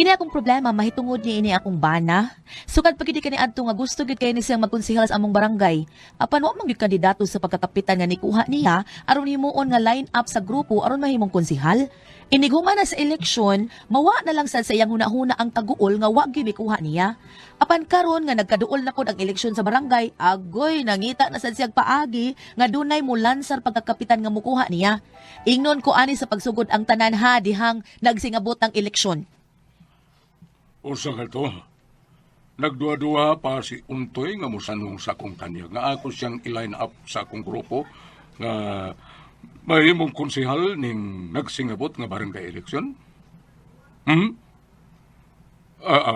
Kini akong problema, mahitungod niya ini akong bana. Sukad pag hindi ka ni adto nga gusto gid kay ni siyang magkonsehal sa among barangay. Apan wa man gyud kandidato sa pagkakapitan nga nikuha niya aron himuon nga line up sa grupo aron mahimong konsehal. Iniguma na sa eleksyon, mawa na lang sad sa iyang hunahuna ang kaguol nga wa gyud mikuha niya. Apan karon nga nagkaduol na pod ang eleksyon sa barangay, agoy nangita na sad siyang paagi nga dunay mulansar pagkakapitan nga mukuha niya. Ingnon ko ani sa pagsugod ang tanan ha dihang nagsingabot ang eleksyon. Usa ka to. Nagduwa-duwa pa si Untoy nga musanong sa akong kanya. Nga ako siyang i-line up sa akong grupo nga mahimong konsehal ning nagsingabot nga barangay eleksyon.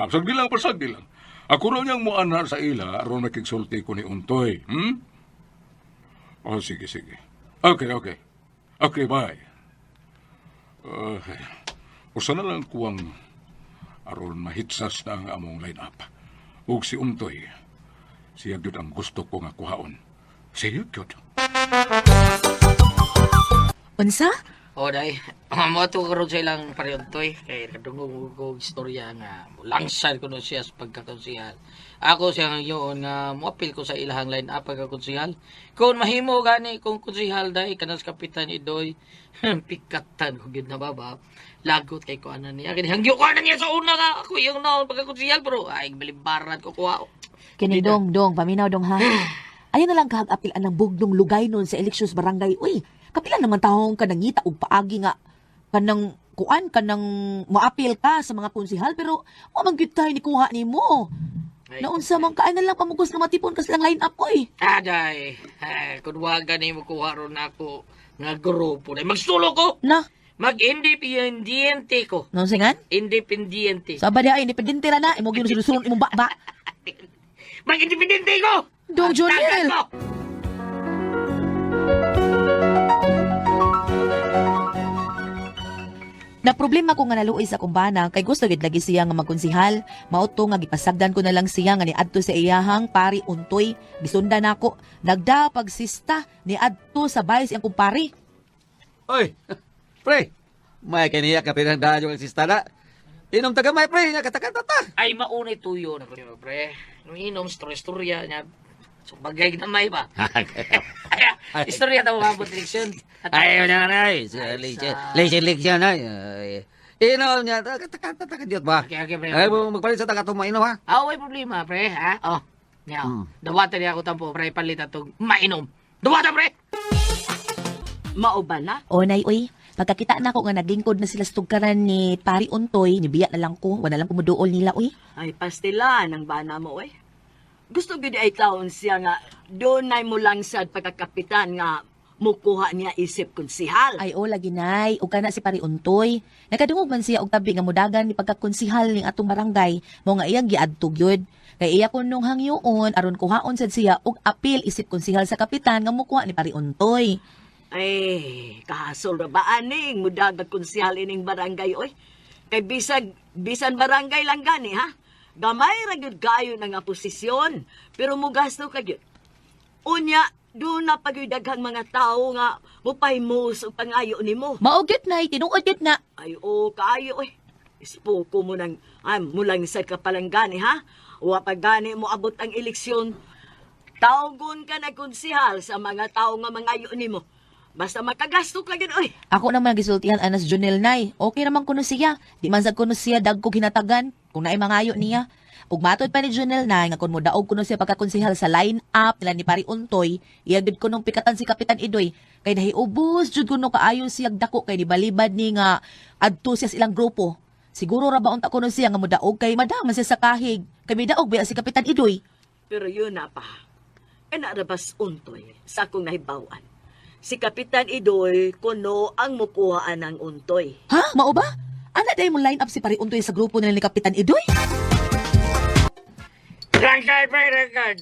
Sagdi lang. Ako raw niyang muana sa ila aron makigsulti ko ni Untoy. Oh, sige. Okay. Okay, bye. Usa na lang kuwang aron mahitsas na ang among line-up. Ug si Untoy, siya gyud ang gusto ko nga kuhaon. Siya gyud. Unsa? O, day. Mo ito karoon sa ilang pariyontoy. Kaya nadungog ko istorya nga langsad ko na siya sa pagkakonsihal. Ako siya yun nga muapil ko sa ilahang line up pagkakonsihal. Kung mahimo gani kung konsihal day, kanas kapitan idoy, pikatan ko gid na baba. Lagot kay ko anan niya. Hangyo ko anan niya sa una nga. Ako yung naon pagkakonsihal pero ay balibaran ko kuha. Kini dong, paminaw dong ha. Ayun na lang kahag-apilan ng bugdong lugay nun sa eleksyon sa barangay. Uy, kapila naman taong kanangita og paagi nga kanang maapil ka sa mga konsihal pero wa man gyud tayo ni kuha nimo. Naunsa man ka na lang pamugos na matipon kas lang line up oy. Aday. Kung wag gani mo kuha ron ako nga grupo na magsulo ko. Na, Mag-independiente ko. naon singan? Independiente. Sa badi ay independente ra na imo gyud sinusunod imong ba. Mag-independiente ko! Dong Jonel. Tagan ko! Na problema ko nga naluoy sa kumbana kay gusto gid lagi siya nga magkonsihal. Mauto nga gipasagdan ko na lang siya nga niadto sa iyahang pari Untoy. Gisundan nako. Nagda pagsista ni adto sa vice ang kumpari. Oy, pre, may kaniya ka pinagdaan yung sista na. Inom taga may pre, nga katakatata. Ay, maunay tuyo na ko niyo, pre. Nung inom, storya niya. So, bagay na may ba? Istorya na mga eleksyon. Ay, wala na ay. Leksyon ay. Inom niya, katakatata diyot ba? Okay, pre. Ay, magpalit sa taga mainom ha? May problema, pre, ha? Oh, niya. Dawatan niya ako tampo, pre, palit atong mainom. Dawatan, pre! Mao ba na? O nay uy, pagkakita na ko nga naglingkod na sila sa tugkaran ni pari Untoy, nibiya na lang ko, wala lang kumuduol nila uy. Ay, pastila, ng bana mo eh. Gusto gid ay taon siya nga, doon ay mo lang sad pagkakapitan nga mukuha niya isip konsihal. Ay o lagi nay, ug kana si pari Untoy. Nakadungog man siya og tabi nga mudagan ni pagkakonsihal ning atong barangay, mo nga iyang giadto gyud. Kay iya kun nung hangyoon aron kuhaon sad siya og apil isip konsihal sa kapitan nga mukuha ni pari Untoy. Ay, kahasol ra ba aning mudagat konsihal ining barangay oy. Kay bisan barangay lang gani ha. Gamay ra gyud kayo na nga posisyon, pero mugasto ka gyud. Unya, doon na pagyudaghang mga tao nga mupahimos o pangayo nimo. Maugyot nay, tinuod gyud na. Ay, kayo oy. Ispoko mo nang mulang sa kapalanggani ha. Wa pa gani mo abot ang eleksyon. Tawgon ka na konsihal sa mga tao nga mangayo nimo. Basta makagasto ka gyud oy. Ako naman gisultihan anas Jonel nay. Okay naman kuno siya. Di man sad kuno siya dagko ginatagan kung naay mangayo niya. Ug matod pa ni Jonel nay nga kun modaog kuno siya pagkakonsehal sa line up nila ni pari Untoy, iya gid kunong pikatan si Kapitan Idoy. Kay nahiubos jud kuno kaayo siya dako kay di balibad ni nga adto siya sa ilang grupo. Siguro ra ba unta kuno siya nga modaog kay madaman siya sa kahig. Kay midaog ba si Kapitan Idoy. Pero yun na pa. Kana ra bas untoy sa akong nahibawan. Si Kapitan Idoy kuno ang mukuhaan ng untoy. Ha? Mao ba? Ana day mo line up si pari Untoy sa grupo nila ni Kapitan Idoy? Rangkay, pre, rangkay.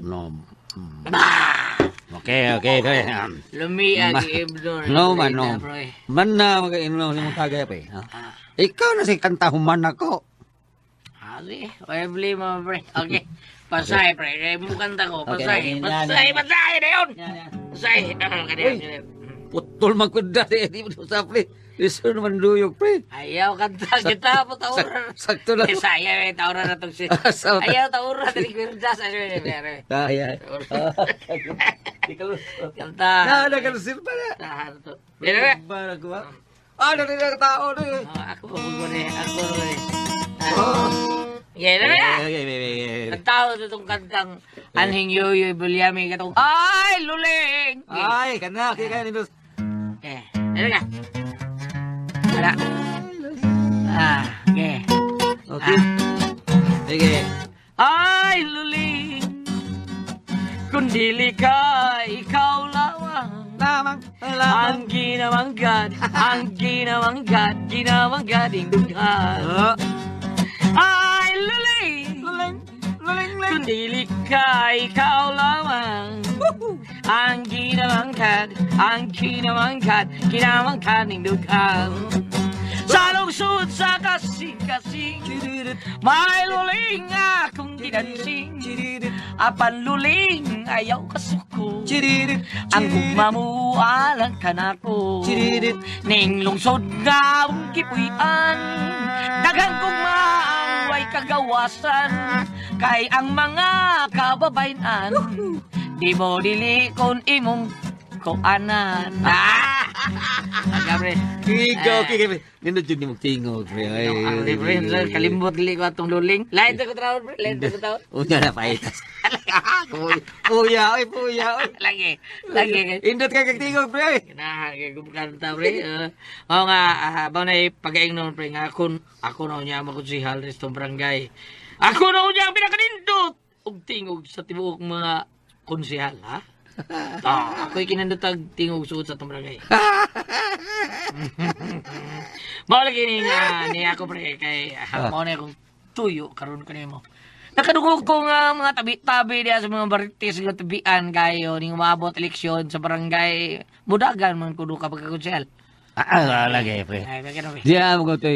Nom. Okay. Lumiag, Ibdor. No, man, no. Man na mag-inom ni mong tagay pa eh. Ikaw na si kanta human ako. Sige, problema, pre. Okay. Pasay, pre. Mukhang ko. Okay, Pasay na yun. Pasay. putol man ko dati. Di mo sa pre. Iso naman duyog, pre. Ayaw kanta kita po tauran. Sakto lang. Saya may tauran na tong si. Sa- Ayaw tauran dali kwintas ay mere. Ay. Ikaw. Kanta. Na ka silpa na. Tahan to. Mere. Bara ko. Ano rin ang tao na. Ako po ni. Yan na. Nagtao sa itong kantang Anhing Yoyoy Bulyami katong ay luling. Ay, kana kaya nito. Ano ka? Wala. Okay. Okay. Sige. Ay luling. Kung dili ka, ikaw lawang. Lamang. Ang ginamanggad, ginamanggad, dughan. Ay luling. Kung dili ka, ikaw lamang. Ang ginamanggad, ginamanggad, dughan. Sa lungsod sa kasing-kasing, may luling akong dinansing. Apan luling ayaw kasuko. Ang gugma mo alang ka na ko. Ning lungsod nga mong kipuyan. Daghang gugma ang way kagawasan. Kay ang mga kababayan. Di mo dili kon imong kuanan. Gabre. Ikaw, pre. Nindot yun ni magtingog, pre. Ay, Kalimbot dili ko atong luling. Lain to ko tawon, pre. Lain to ko tawon. Unya na paitas. Puya, oy. Lagi. Indot ka kagtingog, pre. Nah, kay kumkanta pre. Mao nga ba na pagaingnon pre nga ako na unya makunsihal sa barangay. Ako na unya ang pinakadindot og tingog sa tibuok mga konsihal, ha? Ako'y kinandutag tingog suot sa barangay. Mao lagi ni ako pre kay mao na akong tuyo karon kanimo. Nakadugog ko nga mga tabi-tabi diya sa mga baritis nga tabian kayo ning umabot eleksyon sa barangay. Mudagan man kuno kapag konsehal. Lagi, pre. Ay, bagay pre. Diya mo ko ito,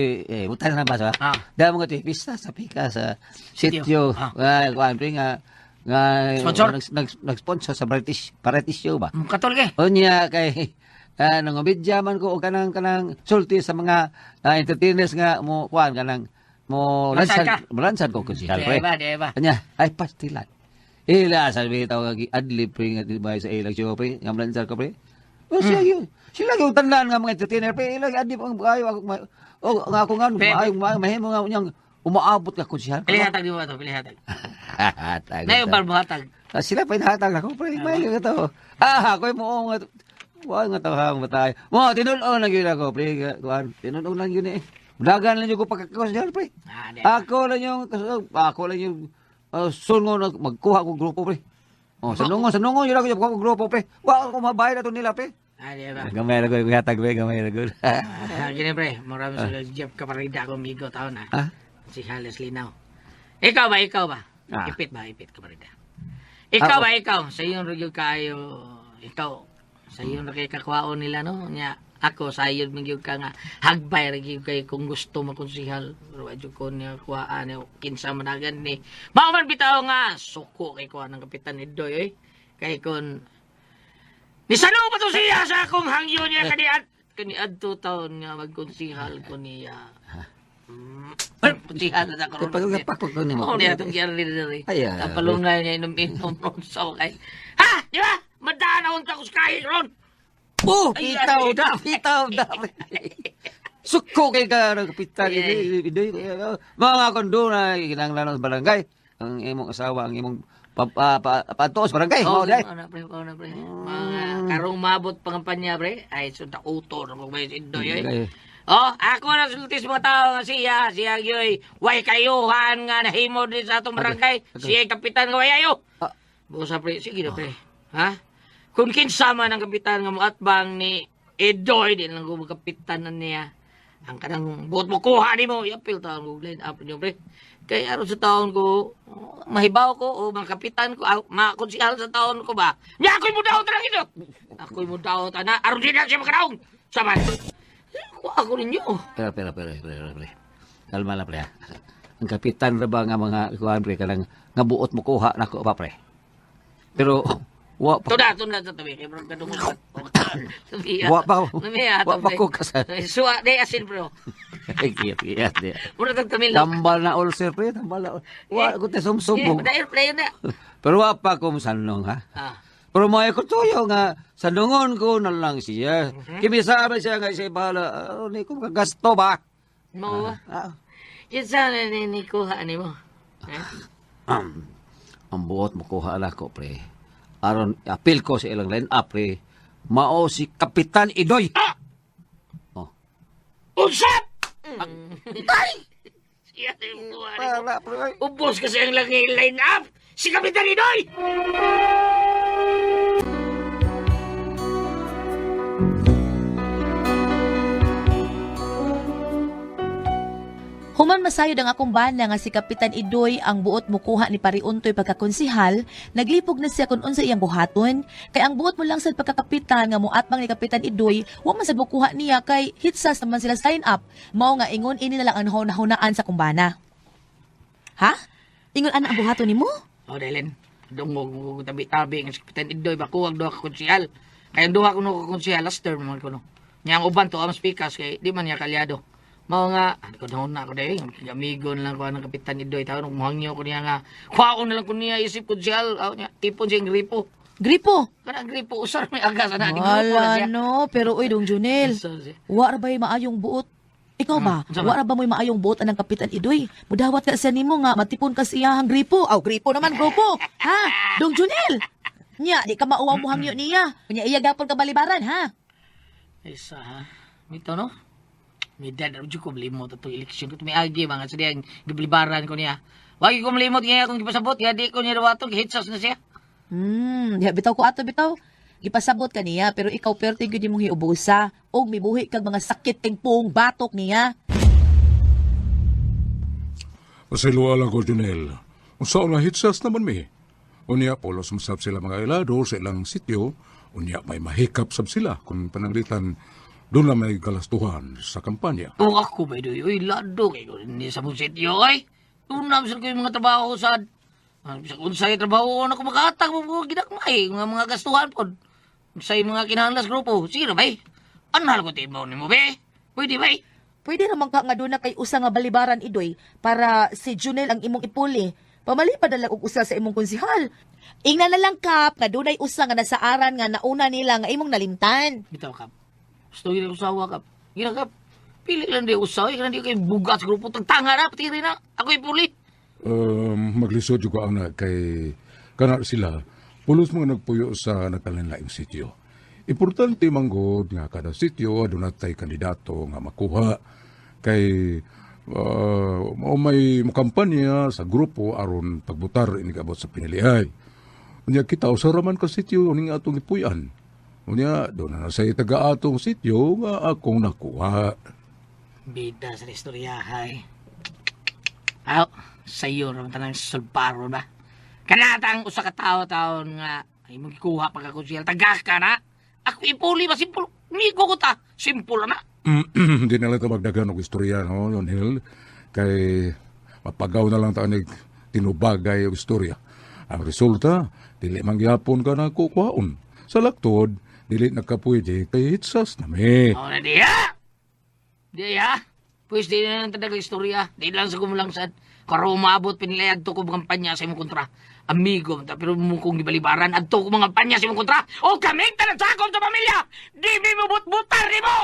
butan na ba sa? Diya mo ko ito, pista sa pika sa sityo. Kuhaan, pre, nga Sponsor? nag-sponsor sa Paratis Show ba? Katolik eh. O niya kay nangobidya man ko o kanang sulti sa mga entertainers nga mo kuhaan kanang mo lansan ko kunsihal, pre. Diba. Kanya, ay pastilan. Ila sabi tawag adlib pre nga di ba sa ilang show pre, nga lansan ko pre. O siya yun. Sila yung tandaan nga mga entertainer pre, ilang adlib ang ayo ako nga ako nga maayo mahimo nga unyang umaabot ka kunsihal. Pilihatag di mo ito, pilihatag. Hatag. Na yung barbuhatag. Sila pa inahatag na ko pre, may ka to. Ako mo nga wa nga tawag matay. Mo tinuon lang yun ako pre, kuan tinuon lang yun eh. Dagan lang yung ko pagkakonsihal pre. Ako lang yung sungo na magkuha ko grupo pre. Sanungo yun ako yung grupo pre. Wa ako mabayad ato nila pre. Diba. Gamay na ko yung hatag pre, gamay na ko. Gini pre, maraming sa Jeff Kaparida akong migo taon na. Ah? Si Hales Linaw. Ikaw ba? Ah. Ipit Kaparida. Ikaw. Sa iyo rin yung kayo, ikaw. Sa iyo na kay kakwaon nila, no? Nya, ako, sa iyo yung ka nga, hagbay rin yung kay kung gusto makonsihal. Pero adyo ko niya kuwaan, kinsa managan ni. Mauman bitaw nga, suko kay kuwaan ng kapitan ni Doy, kay kun nisalo pa to siya sa akong hangyo niya kaniad to taon nga magkonsihal ko niya. Konsihal na karon. Pagpagpag ko ni mo. Oh, niya itong gyari rin. Ay, Tapalungay niya inom-inom sa kay. Ha! Di ba? Madanaon ka ko sa kahit ron. Pitaw da. Suko kay ka kapitan ini. Mga kondo na kinanglan sa barangay. Ang imong asawa, ang imong patos barangay. Oh, Mao dai. pre. Mga karong mabot pangampanya, pre. Ay, sunta uto na magbayad si Indoy, ako na sultis mga tao nga siya yoy. Way kayuhan nga nahimo din sa atong barangay. Siya kapitan nga wayayo. Busa, pre. Sige na, pre. Ha? Kung kinsama ng kapitan nga mga atbang ni Edoy, din lang kung kapitan na niya. Ang kanang buot mo kuha ni mo. Yapil taon ko. Line up niyo, pre. Kaya aron sa taon ko, mahibaw ko, o mga kapitan ko, makonsihal sa taon ko ba? Nya ako'y mudaw talaga ito! Ako'y mudaw na, aron din na siya makaraong! Saman! Kuha ko ninyo. Pero. Kalma na pre. Ang kapitan ra ba nga mga kuan pre kanang nga buot mo kuha nako pa pre. Pero Wa pa. Tuna sa tabi. Kaya bro, ganun mo. Wa pa. Lumiya, Wa pa ko kasal. Suwa, de asin bro. Kiyat di. Muna tag tamilo. Tambal na ulcer pre, tambal na. Wa ko te Sige, sumsubong. dahil play na. Pero wa pa ko sanong ha. Ah. Pero may ko tuyo nga sanungon ko na lang siya. Kimisa ba siya nga siya bahala. Ni ko gasto ba? Mo. Ah. Yan sana ni kuha ni mo. Ang buot makuha ala ko pre. Aron apil ko sa ilang line up pre. Mao si Kapitan Idoy. Oh. Usap! Ay! Siya yung kuha ni mo. Wala pre. Ubos kasi ang lagi line up. Si Kapitan Idoy! Human masayod ang akong bana nga si Kapitan Idoy ang buot mukuha ni Pariuntoy pagkakonsihal, naglipog na siya kung unsa iyang buhaton, kay ang buot mo lang sa pagkakapitan nga muatbang ni Kapitan Idoy, wa man sad mukuha niya kay hitsas naman sila sa line up, mao nga ingon ini na lang ang hunahunaan sa kumbana. Ha? Ingon ana ang buhaton nimo? O, Delen. Dungog tabi-tabi nga si Kapitan Idoy bakuwag duha ka konsihal. Kaya duha ko no konsihal last term man ko no. Nya ang uban to ang speakers kay di man niya kalyado. Mao nga, ko dahon na ako dahil, amigo na lang ko ng Kapitan Idoy, tawag muhangyo ko niya nga, kwaon na lang ko niya isip konsihal, tipon siyang gripo. Gripo. Kanang gripo, usar may agas na, di grupo na Wala siya. no, pero oy Dong Junel, Usar siya. wa ra ba'y maayong buot? Ikaw ba? Sama. Wa ra ba mo'y maayong buot anang Kapitan Idoy? Mudawat ka sa nimo nga matipon ka sa iyahang gripo. Aw, gripo naman, grupo. Ha? Dong Junel. Nya, di ka mauwang mo hangyo niya. Kunya iya gapon ka balibaran, ha? Isa ha, mito no? May dad, arudyo ko malimot at itong eleksyon ko. May agi mga sa diyang giblibaran ko niya. Wagi ko malimot niya akong gipasabot, kaya di ko niya rawatong, hitsas na siya. Ya bitaw ko ato bitaw. Gipasabot ka niya, pero ikaw perti gyud imong hiubusa og mibuhi kag mga sakit ting puong batok niya. Pasiluwa lang ko, Junel. Kung saan nga hitsas naman mi. Unya, polos masab sila mga ilado sa ilang sityo. Unya, may mahikap sab sila kung pananglitan doon lang may galastuhan sa kampanya. O ako ba doy, uy, lado kayo hindi sa mong sityo, ay. Tunam sa ko yung mga trabaho sa... Bisa kung sa'yo trabaho ko na kumakatag mo ginakmay, mga gastuhan po. Sa mga kinahanglas grupo, sige na ba eh? Anal ko timo ni mo ba eh? Pwede ba eh? Pwede naman ka nga doon na kay usa nga balibaran Idoy para si Junel ang imong ipuli. Pamalipad na lang og usa sa imong konsihal. Ingna na lang kap nga dunay usa nga nasaaran nga nauna nila nga imong nalimtan. Bitaw kap. Gusto yun ang usawa kap. Gina kap. Pili lang di usawa. Kaya hindi kayo bugat sa grupo. Tagtanga na. Patiri na. Ako'y puli. Maglisod yung ana kay kanar sila. Pulos mga nagpuyo sa nakalanlaing sityo. Importante manggod nga kada sityo aduna tay kandidato nga makuha kay may kampanya sa grupo aron pagbutar inigabot sa pinilihay. Unya kita usaraman ka sityo ning atong ipuyan. Unya do na say taga atong sityo nga akong nakuha. Bida sa istoryahay. Aw, sa'yo naman tanang sulparo na. Kanatang usa ka tao-taon nga ay mo gikuha pag ako siya. Tagak ka na. Ako ipuli ba simple. Hindi ko ta. Simple na. Hindi na lang ito magdagan og istorya, no, Lonel? Kay mapagaw na lang tayo tinubagay og istorya. Ang resulta, dili mangyapon ka na kukwaon. Sa laktod, dili nakapwede kay hitsas na me. O na diya. Diya. Pues di na lang talaga istorya. Di lang sa kumulangsan. Karo umabot pinilayag to ko mga kampanya sa imong kontra. Amigo, pero mo kong gibalibaran adto ko mga kampanya sa imong kontra. O kami tanan sa akong sa pamilya. Di mi mo but-butar ni mo.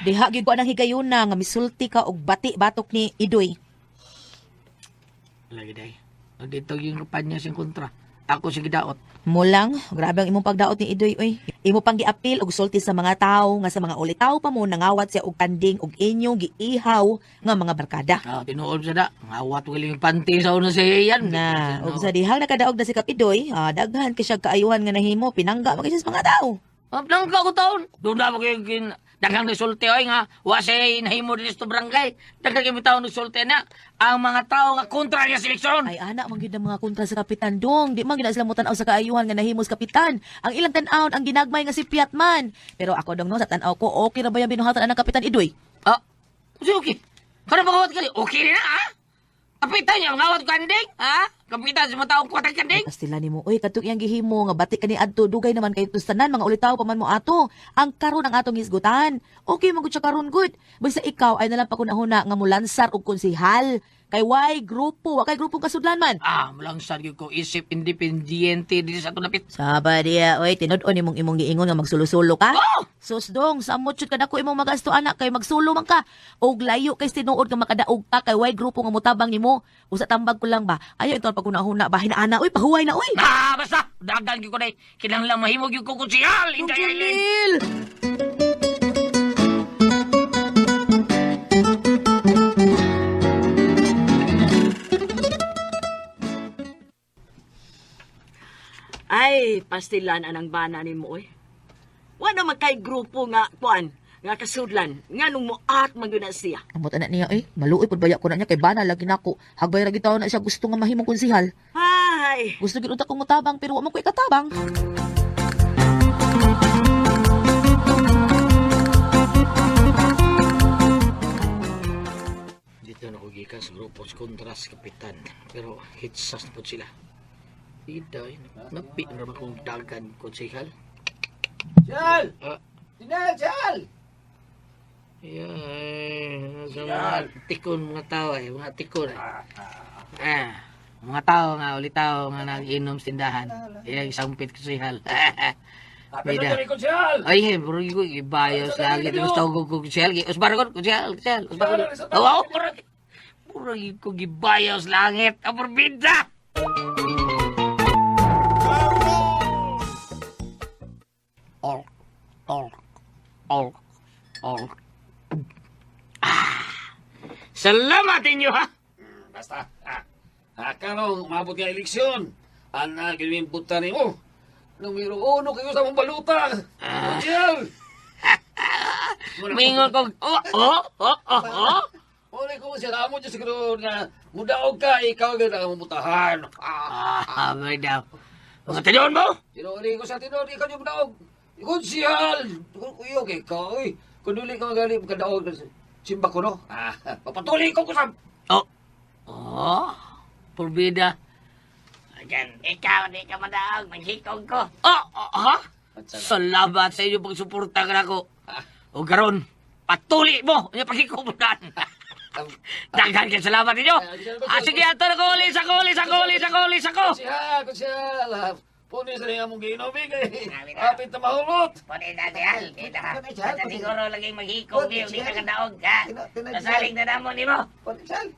Diha gyud ko anang higayuna nga misulti ka og bati batok ni Idoy. Lagi day. Dito yung kampanya sa imong kontra. Ako si gidaot. Mulang, grabe ang imong pagdaot ni Idoy oy. Imo pang giapil og sulti sa mga tawo nga sa mga ulitaw pa mo nangawat siya og kanding og inyong giihaw nga mga barkada. Tinuod sa da. Ngawat wiling panty sa una sa iyan. Na, og sa dihang nakadaog na si Kap Idoy, daghan kay siya kaayuhan nga nahimo pinangga man sa mga tawo. Nang ka ko taon. Doon na mo kayo daghang resulte oy nga wasay nahimo din sa barangay. Daghang kami taon resulte na ang mga tao nga kontra niya seleksyon. Ay anak man gyud ang mga kontra sa kapitan dong. Di man gyud sila mo tan-aw sa kaayuhan nga nahimo sa kapitan. Ang ilang tan-aw ang ginagmay nga si Piatman. Pero ako dong no sa tan-aw ko okay ra ba yung binuhatan ang kapitan Idoy? Kasi okay. Kana pagawat ka okay rin na ha? Kapitan niya, ngawat kanding, ha? Kapitan sa mga taong kuwatang kanding. Pastila nimo, oy katong iyang gihimo nga batik kani adto dugay naman kay tustanan mga ulitaw pa man mo ato. Ang karon ang atong hisgutan. Okay mo gud siya karon good. Basta ikaw ay nalang pakunahuna nga mulansar og konsehal. Kay why grupo, wa kay grupong kasudlan man. Mulang sad gyud ko isip independiente dili sa ato napit. Saba diya, oy tinud-on imong giingon nga magsulo-sulo ka. Oh! Susdong, samot jud ka dako imong magasto anak kay magsulo man ka. Og layo kay tinuod nga makadaog ka kay why grupo nga mutabang nimo. Usa tambag ko lang ba. Ayo ito pakunahuna bahin ana oy pahuway na oy. Basta, dagan gyud ko day. Kinahanglan mahimo gyud ko konsehal. Inday. Jalil! Ay, pastilan anang bana ni mo, Wala man kay grupo nga, kuan, nga kasudlan, nga nung mo at maguna siya. Amot anak niya eh, maluoy pud baya ko na niya kay bana lagi nako. Hagbay ra gitaw na siya gusto nga mahimong konsehal. Ay, Gusto gid unta kong mutabang pero wa man ko ikatabang. Dito na ko gikan sa grupo sa kontras kapitan. Pero hitsas na po sila. Iday, napi na naman kong dagan konsehal. Siyal! Ah, Tinel, siyal! sa mga tikon mga tao mga tikon mga tao nga ulit tao nga nag-inom sa tindahan. Ilang isang pit konsehal. Bida. Ay, bro, ko ibayos lagi. Gusto ko konsehal. Usbaragon, konsehal. Usbaragon. Oo, puro ko gibayos langit. Ang bida! All. Salamat inyo, ha? Basta, karong umabot nga eleksyon. Ana, gawin punta ni mo. Numero 1 kayo sa mong baluta. Siyal! Mingon ko, Uli ko siya, amo dyan siguro na mudaog ka, ikaw agad ang mamutahan. may daw. Mga tinyon mo? Tinuri ko sa tinuri, ikaw yung mudaog. Ikon siyal! Kuyo kay ikaw, eh. Kunduli ka magaling, kadaog na simba ko, no? Papatuloy ko kusam. Purbida. Diyan, ikaw, di ka madaog, maghikog ko. Ha? Salamat sa inyo pagsuporta ka na ko. O garon, patuli mo, yung paghikog mo na. Daghan ka salamat ninyo. Sige, ato na kulis ako. Siyal! Punis rin ang mong giinobi kay apit na mahulot. Pwede na siyal, kita. Basta siguro laging maghikog niyo, di ka kadaog ka. Nasaling na namon ni mo. Siyal!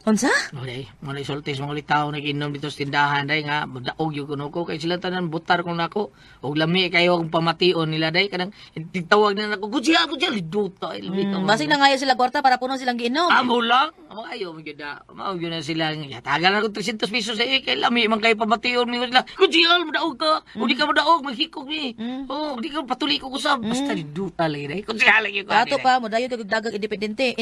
Unsa? Mulai sultis mga ulit tao nag-inom dito sa tindahan day nga daog yung kuno ko kay sila tanan butar ko nako og lami kayo akong pamation nila day kanang titawag na nako gudya liduta Basig na ngayon sila kwarta para puno silang giinom. amo lang amo ayo magyada mao gyud na sila tagal na ko 300 pesos sa iyo kay lami man kayo pamation mi sila gudya daog ka ug di ka daog maghikog mi di ka patuli ko kusab basta liduta lagi day gudya lagi ko Ato pa mo dayon kag dagang independiente.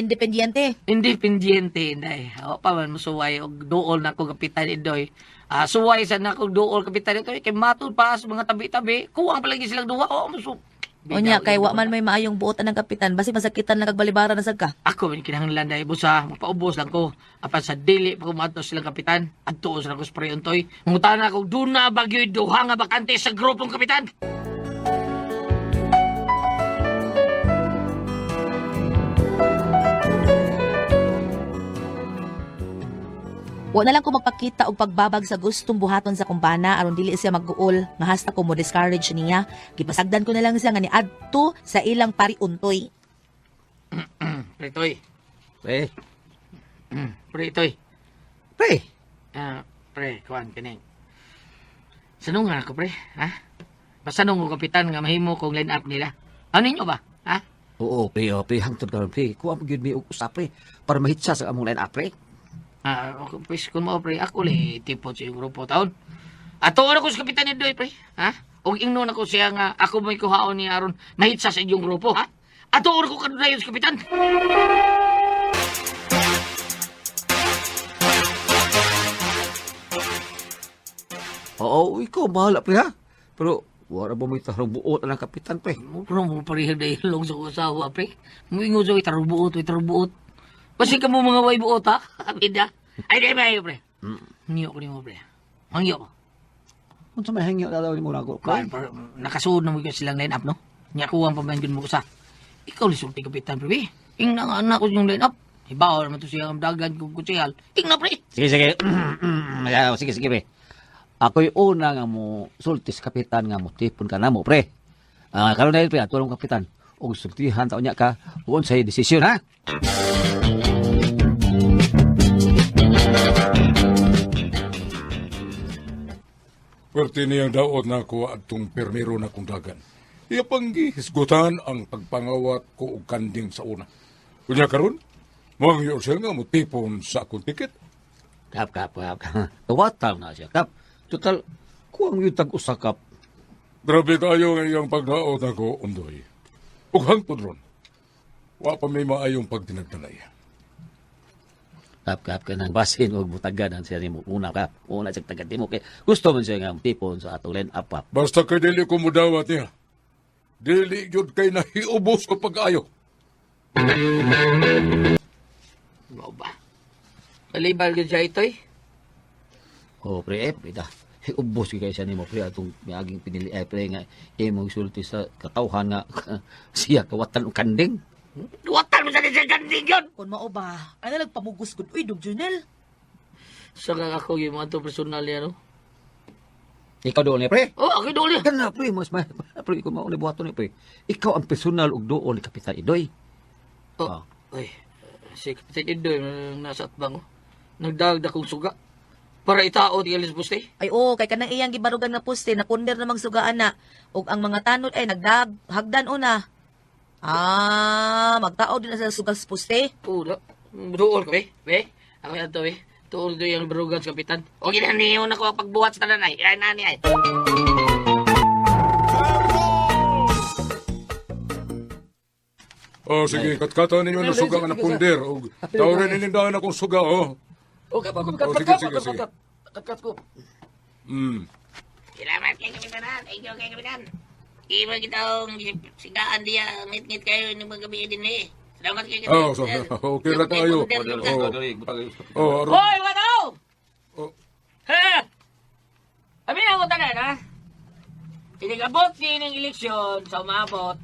independiente day pa man musuway og duol na ko kapitan idoy. Suway sa na ko duol kapitan idoy kay matud pa sa mga tabi-tabi. Kuwang palagi silang duha. Musu. Onya kay wa man may maayong buotan ng kapitan basi masakitan lang kag balibara na sad ka. Ako man kinahanglan dai busa, mapaubos lang ko. Apan sa dili pa kumadto silang kapitan. Adto sa ko spray untoy. Mungutana ko duna bagyo duha nga bakante sa grupong kapitan. Wa na lang ko magpakita og pagbabag sa gustong buhaton sa kumpana aron dili siya magguol nga hasta ko mo discourage niya. Gipasagdan ko na lang siya nga ni adto sa ilang pariuntoy. Pretoy. Pre, Pretoy. pre. Pre, kuan kining. Sanong nga ako, pre, ha? Basta nung kapitan nga mahimo kong line up nila. Ano ninyo ba? Ha? Oo, pre, hangtod ka pre. Kuha mo yun may usap, pre. Para mahitsa sa among line up, pre. Okay, please, kung mo, pre, ako li tipot sa iyong grupo taon. Ato ano ko sa kapitan ni Doy, pre, ha? O ingnon ako siya nga, ako may kuhaon ni Aron, mahitsa sa iyong grupo, ha? Ato ano ko kanunayon sa kapitan. Oo, ikaw, bahala, pre, ha? Pero, wala ba may tarong buot ang kapitan, pre? Pero mo parihag na ilong sa kusawa, pre. Mo ingo sa may tarubuot. Basi ka mo mga way buot, ha? Bida. Ay, di ba, pre? Hangyo ko ni mo, pre. Hangyo ko. Kung sa may hangyo na daw ni mo na ako. Kuan, nakasuod na mo yung silang line-up, no? Nya kuwang pamangkin mo ko sa. Ikaw lisulti kapitan, pre. Ing na nga anak ko yung line-up. Ibaw naman to siya ang dagan kong kutsihal. Ing na, pre. Sige, sige. Sige, sige, pre. Ako'y una nga mo sultis kapitan nga mo tipon ka na mo, pre. Karon na yun, pre, tulong kapitan. O sultihan taon niya ka, uon sa'yo desisyon, ha? Pwerte niyang daot na ako at tong permero na kong dagan. Iya pang gihisgutan ang pagpangawat ko og kanding sa una. Kunya karon, mangyo siya nga mutipon sa akong tiket. Kap. Tawataw na siya, kap. Total, kuwang yung tag-usakap. Grabe kayo nga iyang pagdaot na ko, Undoy. Ug hangtod ron, wa pa may maayong pagtinagtanay. Kap ka nang basin o butagan ang siya ni mo. Una, kap. Una siya tagad mo. Kaya gusto man siya nga tipon sa atong line up, kap. Basta kay dili ko mudawat niya. Dili yun kay nahiubos ko pag-ayo. Ano ba? Kalibal ka siya ito, O, pre, dah. Ubos kayo siya ni mo, pre. Atong miaging pinili, pre, nga. Mo sulti sa katawhan nga. Siya kawatan o kanding. Duwatan mo sa siya ganding yun! Kung mao ba, ay nagpamugos gud. Uy, Dog Junel. Saka ako yung mga to personal yan, no? Ikaw doon, pre. Oh, ako doon yan. Kana, pre, mas pre, kung mauna buhaton ni, pre. Ikaw ang personal ug doon ni Kapitan Idoy. Oh, ay, si Kapitan Idoy, nasa atbang, nagdagdag kong suga. Para itao, di alis buste. Ay oo, kay kanang iyang gibarugan nga poste, napunder namang sugaan na. Ug ang mga tanod ay hagdan una. Magtao din na sa sugas poste. Pula. Dool ko, be. Ako yan to, be. Tuol do yung barugan sa kapitan. O, ginaniyo na ko pagbuhat sa tanan ay. Ay, nani ay. Oh, sige, katkata ninyo na suga nga na punder. O, tawrin ninindahan akong suga, oh. O, kap. Kat ko. Salamat kay kapitan. Thank you kay kapitan. Iba kitang sigaan diya. Ngit-ngit kayo ng mga gabi din eh. Salamat kay kapitan. Oh, so, okay na tayo. Oh, aron. Hoy, mga tao! Oh. Ha? Amin ako tanan, ha? Inigabot din ng eleksyon sa umabot.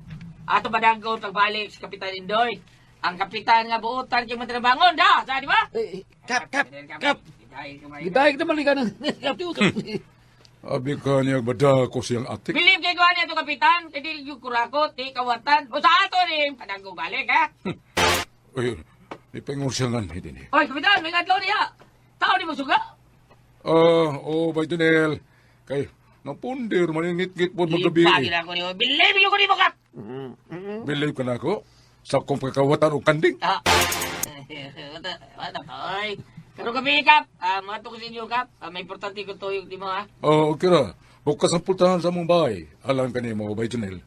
Ato badagko tagbalik sa Kapitan Indoy. Ang kapitan nga buutan kay matrabangon, da? Sa di ba? Kap. Gidahig naman ka ng kap. Abi ka niya bada ko siyang atik. Believe kay kuha niya ito, kapitan. Hindi yung kurakot, di kawatan. O sa ato rin, padagko balik, ha? Uy, ipengon siya nga hindi ni. Hoy, kapitan, may ngadlaw niya. Tao di mo suga? Baydunel. Kay, napundir, maningit-git po magabi. Ibagin ako niyo. Believe ko ni mo, kap. Believe ka na ako sa kong pagkawatan o kanding. Wala pa, oy. Pero kami, kap. Mga to ko sa inyo, kap. May importante ko to yung di mo, ha? Okay ra. Bukas ang pultahan sa mong bahay. Alam ka ni mo, Baydunel.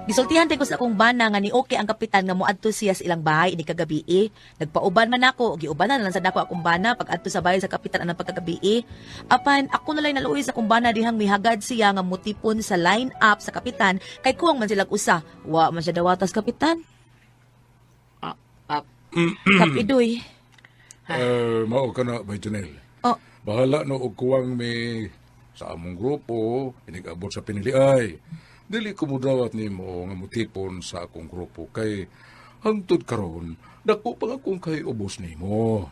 Gisultihan ko sa akong bana nga ni okay ang kapitan nga moadto siya sa ilang bahay ini kagabi. Nagpauban man ako, giubanan na lang sad ako akong bana pag adto sa bahay sa kapitan anang pagkagabi. Apan ako na lang naluoy sa akong bana dihang mihagad siya nga mutipon sa line up sa kapitan kay kuwang man sila usa. Wa man siya dawatas kapitan. Kap Idoy. Mao ka na, Baydunel. Oh, Bahala no og kuwang may sa among grupo, inigabot sa piniliay. Dili ko mudawat nimo nga mutipon sa akong grupo kay hangtod karon dako pa akong kay ubos nimo.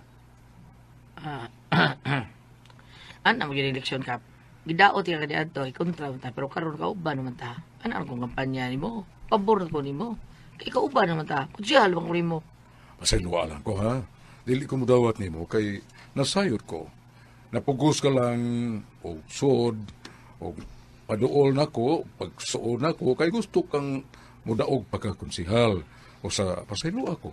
Ano ang eleksyon, kap? Gidaot yung kaniadto, ikontra ta, pero karon ka uban naman ta. Ano ang kong kampanya ni mo? Pabor ko ni mo. Kay ka uban naman ta. Kutsihal bang ko ni mo? Pasayloa lang ko ha. Dili ko mudawat nimo kay nasayod ko. Napugos ka lang o sod o paduol na ko, pagsuon na ko, kay gusto kang mudaog pagkakonsihal o sa pasaylo ako.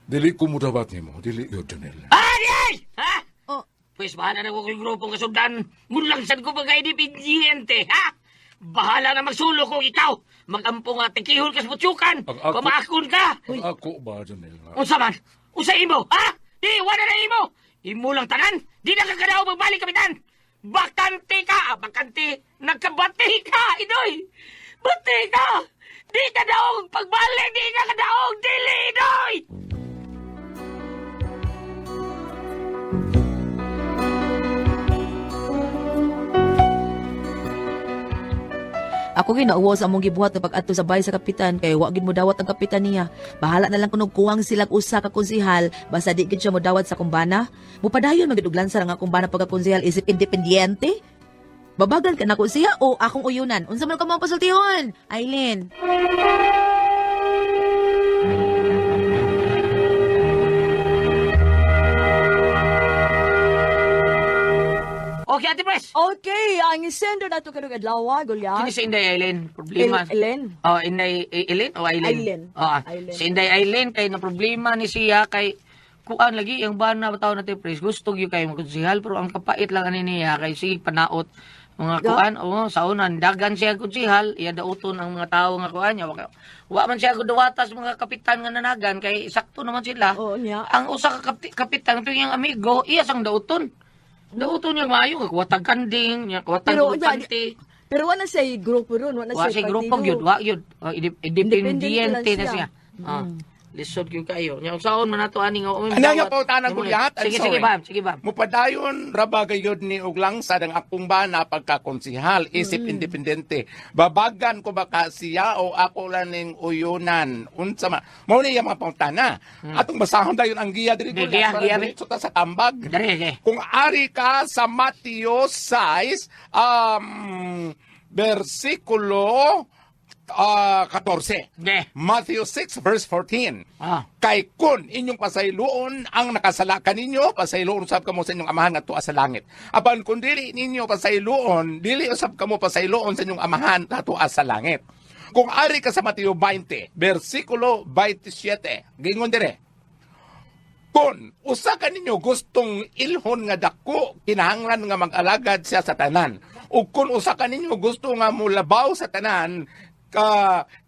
Dili ko mudawat nimo, dili yun, Janel. Ay! Ha? oh, Pues bahala na ko kong grupong kasundan. Mulangsan ko pagka independiente, ha? Bahala na magsulo kung ikaw. Magampo nga, tikihol ka sa butsukan. Ako- Pamakon ka. Ang ako ba, Janel? Unsa man? Unsa imo, ha? Di, wala na imo. Imo lang tanan. Di na kagadaw magbalik, kapitan. Bakante ka! Bakante! Nagkabati ka, Idoy! Bati ka! Di ka daong pagbalik! Di ka daong dili, Idoy! Ako ginauwa sa among gibuhat na pag-adto sa bahay sa kapitan kay wa gid mo dawat ang kapitan niya. Bahala na lang kunog kuwang sila usa ka konsehal basta di gid siya mo dawat sa kumbana. Mupadayon magid og lansar ang kumbana pagka-konsehal isip independiente. Babagan ka nako siya o akong uyunan. Unsa man ka mo pasultihon? Aileen. Okay, Ate Pres! Okay, ang isendo na ito kanong adlaw, Goliath. Kini si Inday Aileen. Problema. Ellen. Oh, Inday Aileen o Aileen? Aileen. Oo. Aileen. Si Inday Aileen kay na problema ni siya kay kuan lagi ang bana bataw na Ate Pres. Gusto gyud kay magkonsehal pero ang kapait lang ani niya kay sige panaot mga kuan sa unan dagan siya konsehal iya dauton ang mga tawo nga kuan nya wa man siya gudawatas mga kapitan nga nanagan kay sakto naman sila. Oo niya. Ang usa ka kapitan ito yung amigo iya sang dauton. Dauton niya maayo kuwatag kanding nya kuwatag Pero, kanti. Pero wala siya grupo ron, wala Wa siya si grupo gyud, wa gyud. Independiente na siya. Ah. Mm. Lisod gyud kayo. Nya usaon man nato ani nga Ano nga po tanang Goliath? I'm Sige sorry. sige bam, sige bam. Mupadayon rabagay yun ni Uglang sa ng akong bana pagkakonsihal, isip independente. Babagan ko baka siya o ako lang ning uyunan. Unsa ma. Mao ni mga pangtana. Atong basahon dayon ang giya diri Giya, Goliath, giya, para diretso ta sa tambag. Dere. Kung ari ka sa Mateo 6, versikulo 14. De. Matthew 6 verse 14. Ah. Kay kun inyong pasayloon ang nakasalakan ninyo, pasayloon usab kamo sa inyong amahan nga tuwa sa langit. Apan kun dili ninyo pasayloon, dili usab kamo pasayloon sa inyong amahan nga tuwa sa langit. Kung ari ka sa Mateo 20, versikulo 27, gingon dire. Kung usa ka ninyo gustong ilhon nga dako, kinahanglan nga mag-alagad siya sa tanan. Ug kung usa ka ninyo gusto nga mulabaw sa tanan,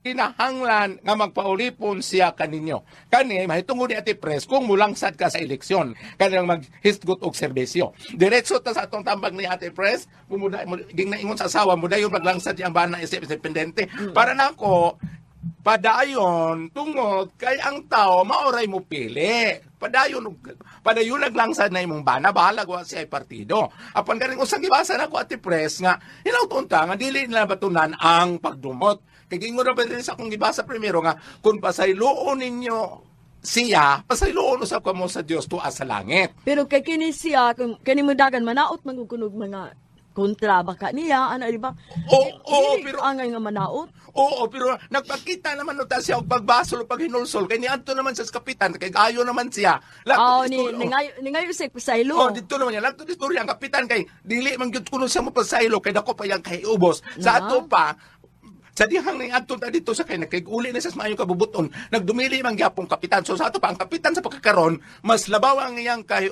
kinahanglan nga magpaulipon siya kaninyo. Kani mahitungod ni Ate Pres kung mulangsad ka sa eleksyon, kanang maghisgot og serbisyo. Diretso ta sa atong tambag ni Ate Pres, ging naingon sa asawa mo dayon maglangsad yang bana isip independente. Para nako padayon tungod kay ang tao maoray mo pili. Padayon naglangsad na imong bana bahala ko siya partido. Apan ganing usang gibasa nako Ate Pres nga hinautunta nga dili nila batunan ang pagdumot. Kay gingon ra ba din sa akong gibasa primero nga kung pasayloon ninyo siya, pasayloon usab kamo sa Dios tuwa sa langit. Pero kay kini siya, kung kini mo dagan manaot magukunog mga kontra baka niya, ano, di ba? Oo, Dili pero angay nga manaot. Oo, pero nagpakita naman no ta siya og pagbasol o paghinulsol kay niadto naman sa kapitan kay gayo naman siya. Oh, Lakto ni ngayo siya pasaylo. Oh, dito naman yan. Lakto istorya ang kapitan kay dili man gyud kuno siya mo pasaylo kay dako pa yang kay ubos. Sa ato pa sa dihang ning adto ta dito sa kay nagkig-uli na sa maayong kabubuton, nagdumili man gyapon kapitan. So sa ato pa ang kapitan sa pagkakaron mas labaw ang iyang kay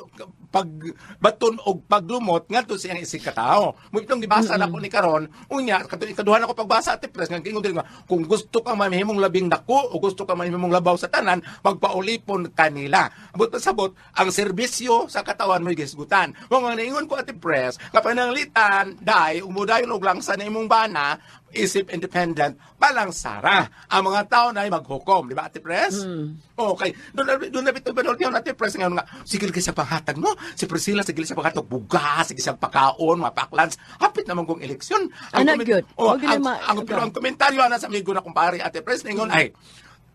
pagbaton og paglumot ngadto sa iyang isig ka tao. Mo itong gibasa na ko ni karon, unya kaduhan ako pagbasa Ate Pres nga gingon diri nga kung gusto ka mamihimong labing dako o gusto ka mamihimong labaw sa tanan, magpaulipon kanila. Abot pasabot ang serbisyo sa katawan mo gisgutan. Mo nga niingon ko Ate Pres, kapananglitan dai umudayon og langsa na imong bana isip independent, balang sara. Ang mga tao na ay maghukom, di ba Ate Pres? Okay. Doon na bitong banol yun Ate Pres nga sigil kasi panghatag no? Si Priscilla sigil sa panghatag bugas, sigil sa pakaon, mapaklans. Hapit naman kong eleksyon. Ano good? Pero ang komentaryo na sa amigo na kumpare Ate Pres, ningon ay,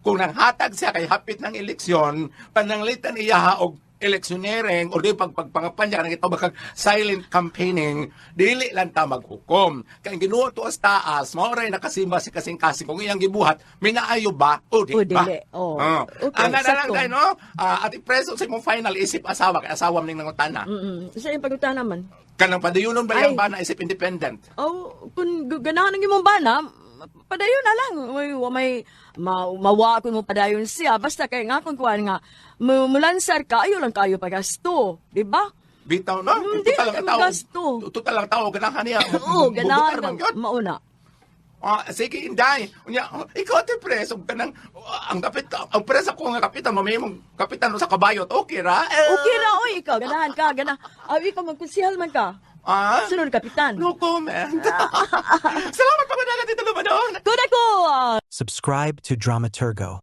kung nanghatag siya kay hapit ng eleksyon, pananglitan iya og eleksyonereng o di pagpangapan niya kanang ito bakag silent campaigning dili lang ta maghukom kay ginuo to as taas maoray nakasimba si kasing-kasing kung iyang gibuhat minaayo ba o di ba Okay, ana na lang sakto. tayo no Ate Preso sa imong final isip asawa kay asawa ning nangutana Sa iyong pagkuta naman. kanang padayunon ba Ay. yang bana isip independent Oh, kung ganahan ng imong bana, padayon na lang. May mawa ko mo padayon siya. Basta kay nga kung kuhan nga, mulansar ka, ayo lang kayo pagasto. Di ba? bitaw no Hindi, total lang tao gasto. total lang tao ganahan niya Oo, ganahan man ng gyud. mauna. Sige, Inday. Unya, ikaw ate preso ka nang ang ang preso ko nga kapitan, mamimong kapitan sa kabayot. Okay ra? Okay ra, oy, ikaw, ganahan ka, ganahan. Ikaw magkusihal man ka. Ah? Sunod, Kapitan. No comment. Salamat pa ko na dito, Lumadong. Kuda ko! Subscribe to Dramaturgo.